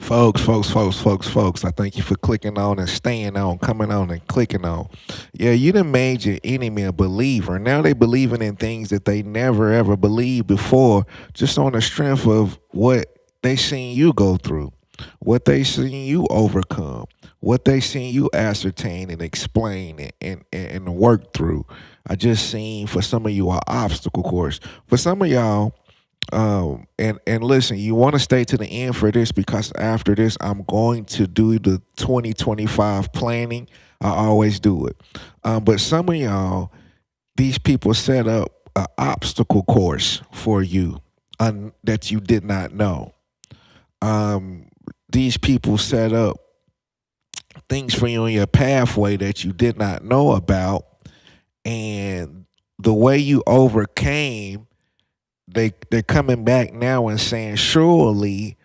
Folks. I thank you for clicking on and staying on, coming on and clicking on. Yeah, you done made your enemy a believer. Now they believing in things that they never ever believed before, just on the strength of what they seen you go through, what they seen you overcome, what they seen you ascertain and explain and work through. I just seen for some of you an obstacle course. For some of y'all, and listen, you want to stay to the end for this because after this, I'm going to do the 2025 planning. I always do it. But some of y'all, these people set up an obstacle course for you that you did not know. Um, these people set up things for you on your pathway that you did not know about, and the way you overcame, they're coming back now and saying, surely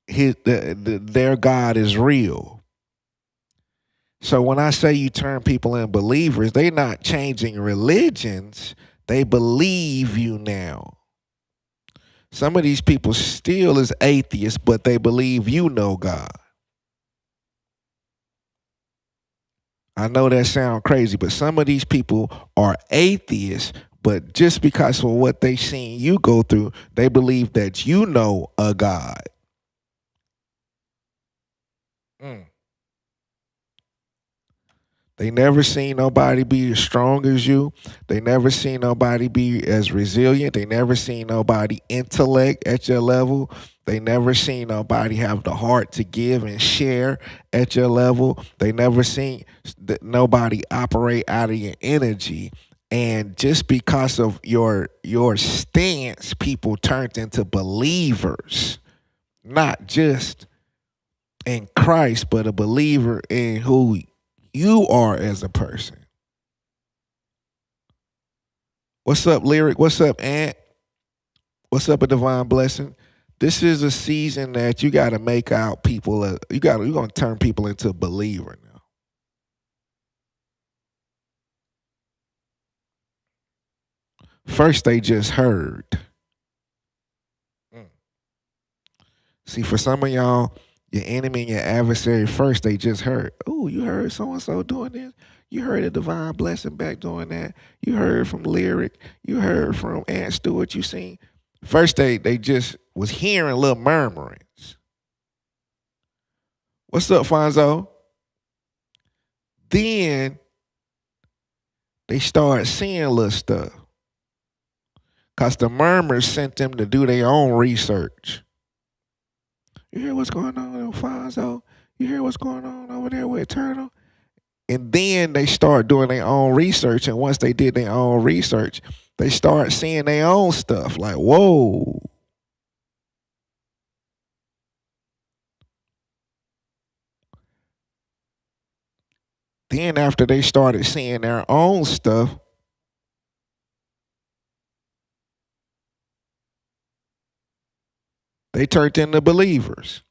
their God is real. So when I say you turn people in believers, they're not changing religions. They believe you now. Some of these people still is atheists, but they believe you know God. I know that sounds crazy, but some of these people are atheists, but just because of what they seen you go through, they believe that you know a God. Mm. They never seen nobody be as strong as you. They never seen nobody be as resilient. They never seen nobody intellect at your level. They never seen nobody have the heart to give and share at your level. They never seen nobody operate out of your energy. And just because of your stance, people turned into believers, not just in Christ, but a believer in who you are as a person. What's up, Lyric? What's up, Ant? What's up, a divine blessing? This is a season that you got to make out people. You're gonna turn people into a believer now. First, they just heard. Mm. See, for some of y'all, your enemy and your adversary, first they just heard. Oh, you heard so and so doing this. You heard a divine blessing back doing that. You heard from Lyric. You heard from Aunt Stewart. You seen. First they just was hearing little murmurings. What's up, Fonzo? Then they started seeing little stuff. Cause the murmurs sent them to do their own research. You hear what's going on with Fonzo? You hear what's going on over there with Eternal? And then they start doing their own research. And once they did their own research, they start seeing their own stuff. Like, whoa. Then after they started seeing their own stuff, they turned into believers.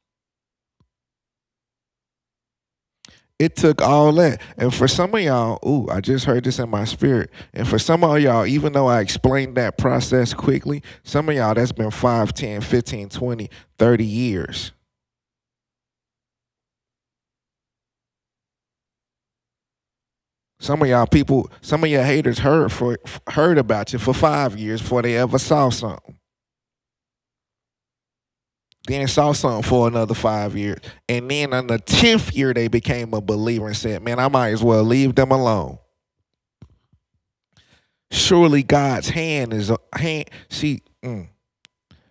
It took all that. And for some of y'all, ooh, I just heard this in my spirit. And for some of y'all, even though I explained that process quickly, some of y'all, that's been 5, 10, 15, 20, 30 years. Some of y'all people, some of your haters heard about you for 5 years before they ever saw something. Then saw something for another 5 years. And then on the 10th year, they became a believer and said, man, I might as well leave them alone. Surely God's hand is a hand. See,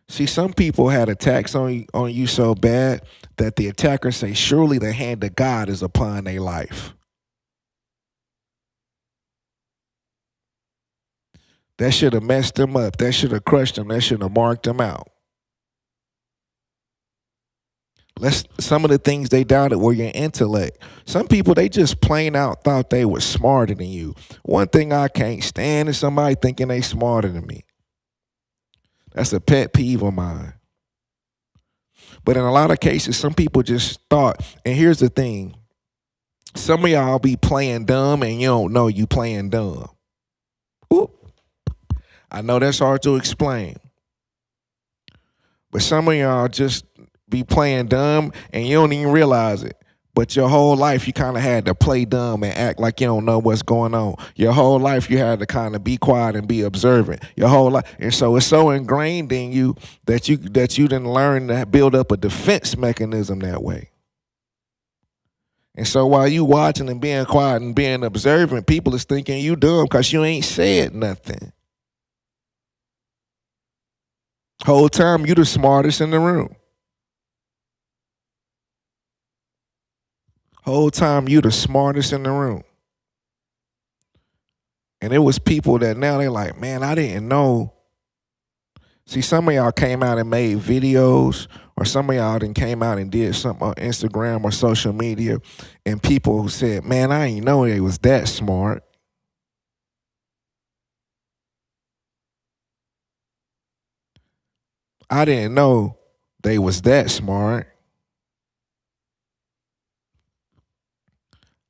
some people had attacks on you so bad that the attackers say, surely the hand of God is upon their life. That should have messed them up. That should have crushed them. That should have marked them out. Some of the things they doubted were your intellect. Some people, they just plain out thought they were smarter than you. One thing I can't stand is somebody thinking they smarter than me. That's a pet peeve of mine. But in a lot of cases, some people just thought, and here's the thing. Some of y'all be playing dumb and you don't know you playing dumb. Ooh. I know that's hard to explain. But some of y'all just be playing dumb and you don't even realize it. But your whole life, you kind of had to play dumb and act like you don't know what's going on. Your whole life, you had to kind of be quiet and be observant. Your whole life, and so it's so ingrained in you that you didn't learn to build up a defense mechanism that way. And so while you watching and being quiet and being observant, people is thinking you dumb because you ain't said nothing. Whole time you the smartest in the room. Whole time you the smartest in the room. And it was people that now they like, man, I didn't know. See, some of y'all came out and made videos, or some of y'all then came out and did something on Instagram or social media, and people who said, man, I didn't know they was that smart. I didn't know they was that smart.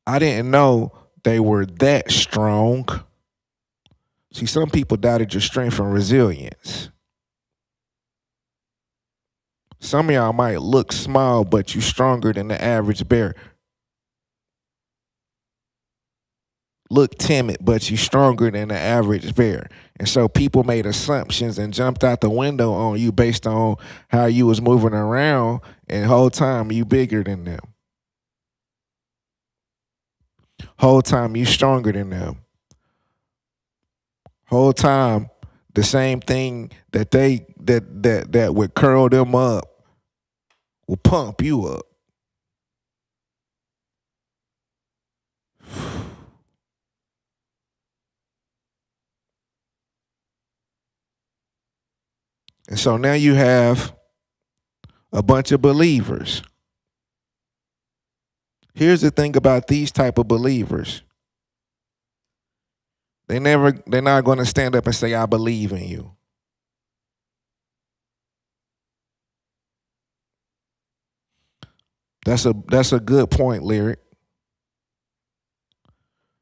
I didn't know they were that strong. See, some people doubted your strength and resilience. Some of y'all might look small, but you stronger than the average bear. Look timid, but you stronger than the average bear. And so people made assumptions and jumped out the window on you based on how you was moving around, and the whole time you bigger than them. Whole time you stronger than them. Whole time the same thing that that would curl them up will pump you up. And so now you have a bunch of believers. Here's the thing about these type of believers. They're not going to stand up and say, I believe in you. That's a good point, Lyric.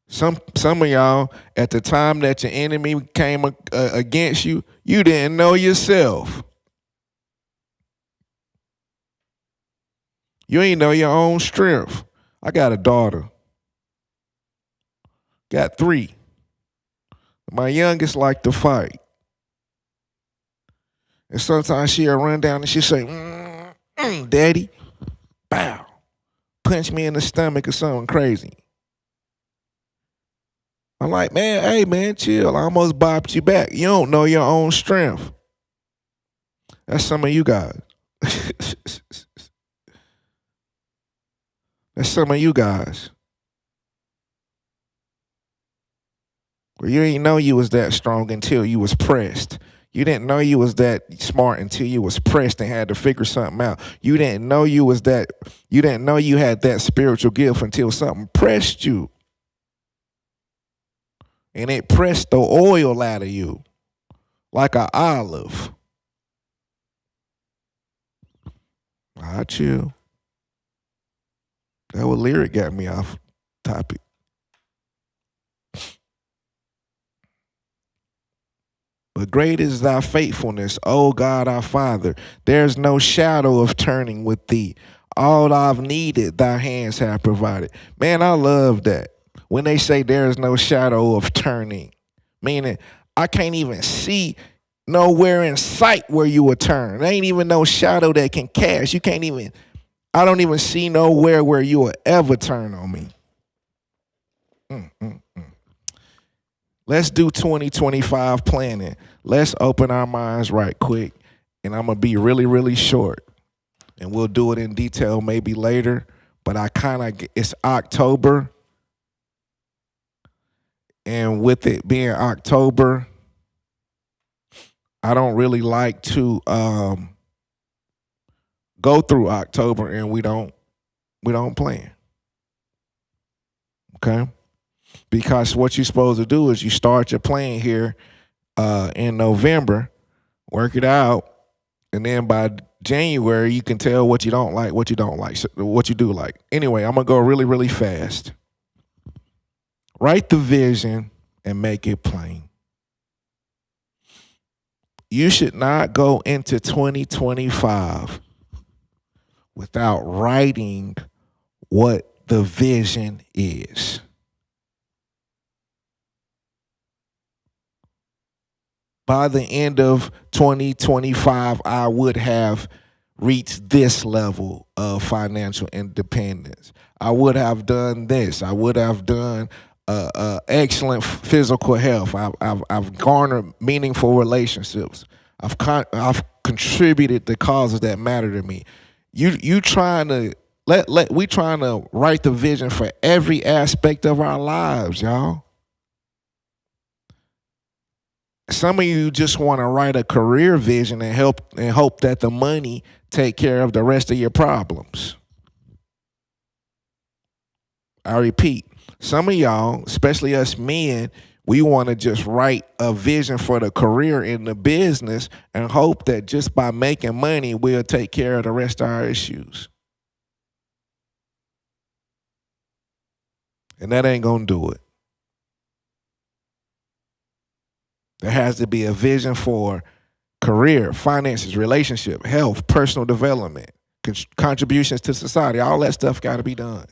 Some of y'all, at the time that your enemy came against you, you didn't know yourself. You ain't know your own strength. I got a daughter. Got 3. My youngest like to fight. And sometimes she'll run down and she'll say, Daddy, bow. Punch me in the stomach or something crazy. I'm like, man, hey, man, chill. I almost bopped you back. You don't know your own strength. That's some of you guys. That's some of you guys. Where you didn't know you was that strong until you was pressed. You didn't know you was that smart until you was pressed and had to figure something out. You didn't know you was that, you didn't know you had that spiritual gift until something pressed you. And it pressed the oil out of you like an olive. I chill. That what Lyric got me off topic. But great is thy faithfulness, O God our Father. There's no shadow of turning with thee. All I've needed, thy hands have provided. Man, I love that. When they say there is no shadow of turning, meaning I can't even see nowhere in sight where you will turn. There ain't even no shadow that can cast. You can't even, I don't even see nowhere where you will ever turn on me. Let's do 2025 planning. Let's open our minds right quick. And I'm going to be really, really short. And we'll do it in detail maybe later. But it's October. And with it being October, I don't really like to go through October and we don't plan. Okay? Because what you're supposed to do is you start your plan here in November, work it out, and then by January you can tell what you don't like, what you don't like, what you do like. Anyway, I'm going to go really, really fast. Write the vision and make it plain. You should not go into 2025 without writing what the vision is. By the end of 2025, I would have reached this level of financial independence. I would have done this. I would have done excellent physical health. I've garnered meaningful relationships. I've contributed to causes that matter to me. You trying to we trying to write the vision for every aspect of our lives, y'all. Some of you just want to write a career vision and hope that the money take care of the rest of your problems. I repeat, some of y'all, especially us men, we want to just write a vision for the career in the business and hope that just by making money, we'll take care of the rest of our issues. And that ain't going to do it. There has to be a vision for career, finances, relationship, health, personal development, contributions to society. All that stuff got to be done.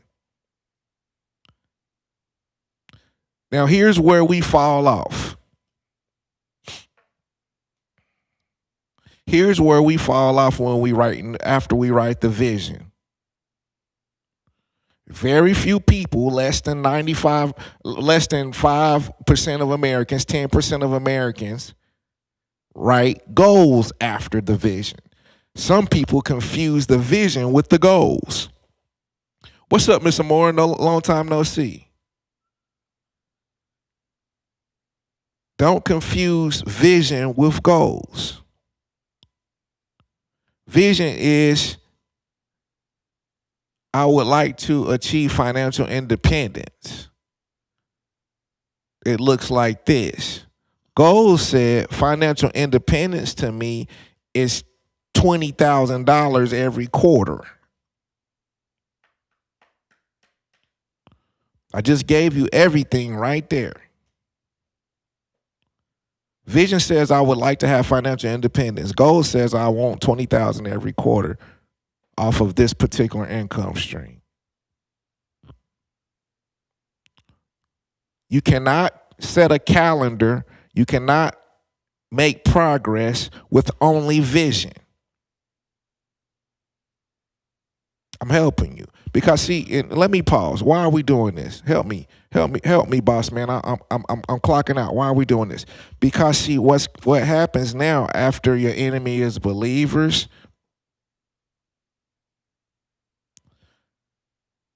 Now, here's where we fall off. Here's where we fall off after we write the vision. Very few people, less than 5% of Americans, 10% of Americans, write goals after the vision. Some people confuse the vision with the goals. What's up, Mr. Moore? Long time no see. Don't confuse vision with goals. Vision is, I would like to achieve financial independence. It looks like this. Goals said financial independence to me is $20,000 every quarter. I just gave you everything right there. Vision says I would like to have financial independence. Goal says I want $20,000 every quarter off of this particular income stream. You cannot set a calendar. You cannot make progress with only vision. I'm helping you because see, let me pause. Why are we doing this? Help me, boss man. I'm clocking out. Why are we doing this? Because see, what happens now after your enemy is believers?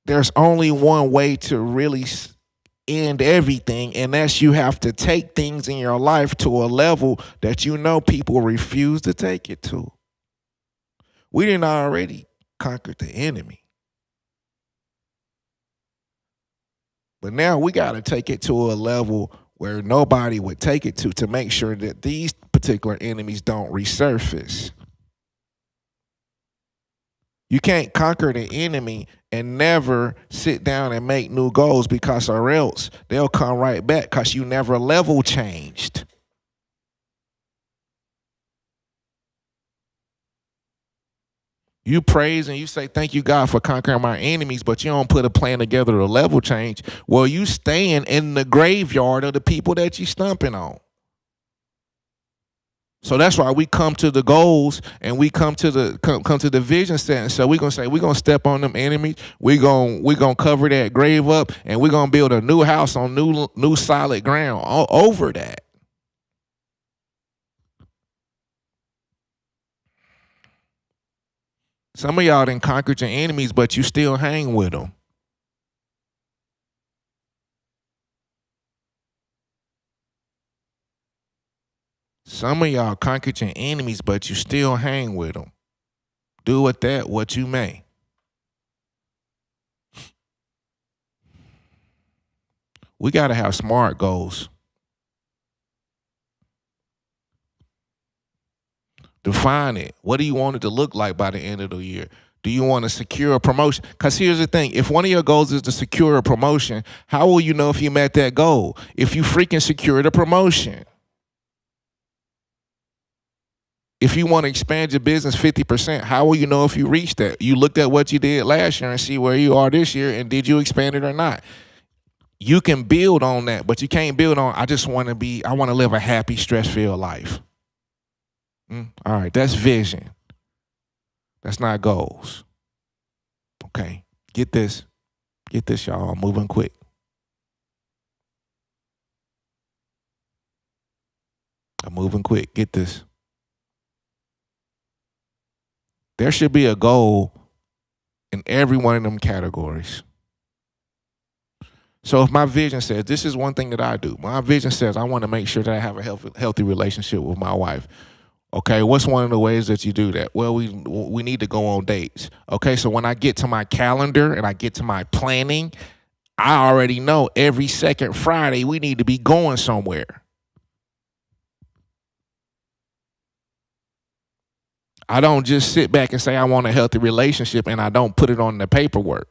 There's only one way to really end everything, and that's you have to take things in your life to a level that you know people refuse to take it to. We didn't already conquered the enemy. But now we got to take it to a level where nobody would take it to make sure that these particular enemies don't resurface. You can't conquer the enemy and never sit down and make new goals because or else they'll come right back because you never level changed. You praise and you say, thank you, God, for conquering my enemies, but you don't put a plan together to level change. Well, you staying in the graveyard of the people that you stomping on. So that's why we come to the goals and we come to the vision setting. So we're gonna say we're gonna step on them enemies. We're gonna cover that grave up, and we're gonna build a new house on new solid ground over that. Some of y'all done conquered your enemies, but you still hang with them. Some of y'all conquered your enemies, but you still hang with them. Do with that what you may. We got to have SMART goals. Define it. What do you want it to look like by the end of the year? Do you want to secure a promotion? Because here's the thing. If one of your goals is to secure a promotion, how will you know if you met that goal? If you freaking secured a promotion. If you want to expand your business 50%, how will you know if you reached that? You looked at what you did last year and see where you are this year, and did you expand it or not? You can build on that, but you can't build on, I want to live a happy, stress-filled life. All right, that's vision. That's not goals. Okay, get this, y'all. I'm moving quick. Get this. There should be a goal in every one of them categories. So if my vision says, this is one thing that I do. My vision says I want to make sure that I have a healthy relationship with my wife. Okay, what's one of the ways that you do that? Well, we need to go on dates. Okay, so when I get to my calendar and I get to my planning, I already know every second Friday we need to be going somewhere. I don't just sit back and say I want a healthy relationship and I don't put it on the paperwork.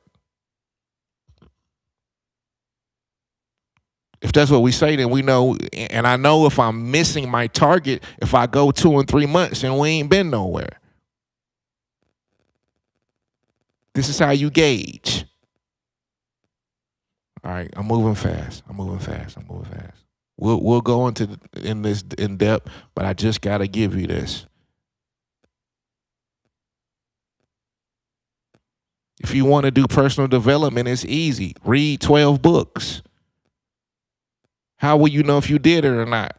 If that's what we say, then we know, and I know if I'm missing my target, if I go 2 and 3 months and we ain't been nowhere. This is how you gauge. All right, I'm moving fast. We'll go into this in depth, but I just gotta give you this. If you want to do personal development, it's easy. Read 12 books. How will you know if you did it or not?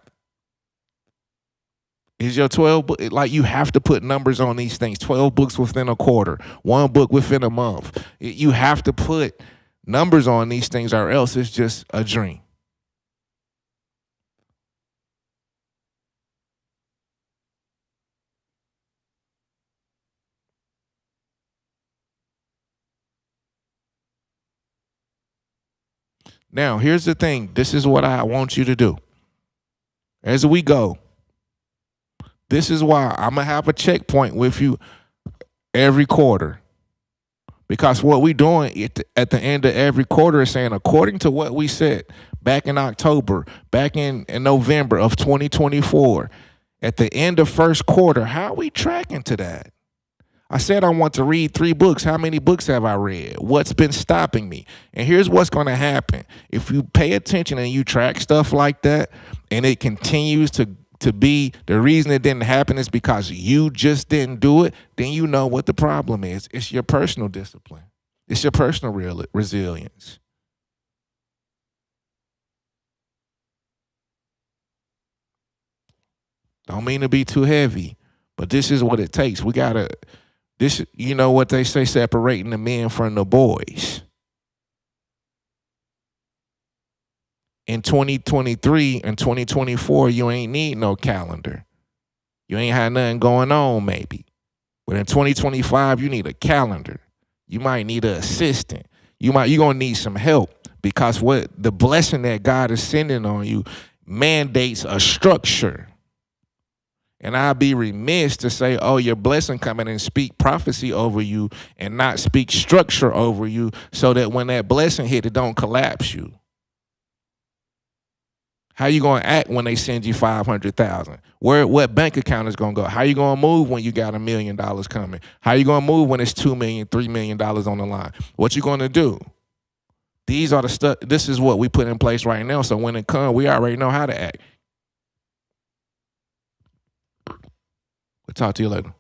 Is your 12 book, like, you have to put numbers on these things. 12 books within a quarter, 1 book within a month. You have to put numbers on these things, or else it's just a dream. Now, here's the thing. This is what I want you to do. As we go, this is why I'm going to have a checkpoint with you every quarter. Because what we're doing at the end of every quarter is saying, according to what we said back in October, back in November of 2024, at the end of first quarter, how are we tracking to that? I said I want to read 3 books. How many books have I read? What's been stopping me? And here's what's going to happen. If you pay attention and you track stuff like that, and it continues to be the reason it didn't happen is because you just didn't do it, then you know what the problem is. It's your personal discipline. It's your personal resilience. Don't mean to be too heavy, but this is what it takes. We got to... This, you know what they say, separating the men from the boys. In 2023 and 2024, you ain't need no calendar. You ain't had nothing going on, maybe. But in 2025, you need a calendar. You might need an assistant. You're gonna need some help, because what the blessing that God is sending on you mandates a structure. And I'd be remiss to say, oh, your blessing coming and speak prophecy over you and not speak structure over you, so that when that blessing hit, it don't collapse you. How you going to act when they send you $500,000? What bank account is going to go? How you going to move when you got $1 million coming? How you going to move when it's $2 million, $3 million on the line? What you going to do? These are the stuff. This is what we put in place right now. So when it comes, we already know how to act. We'll talk to you later.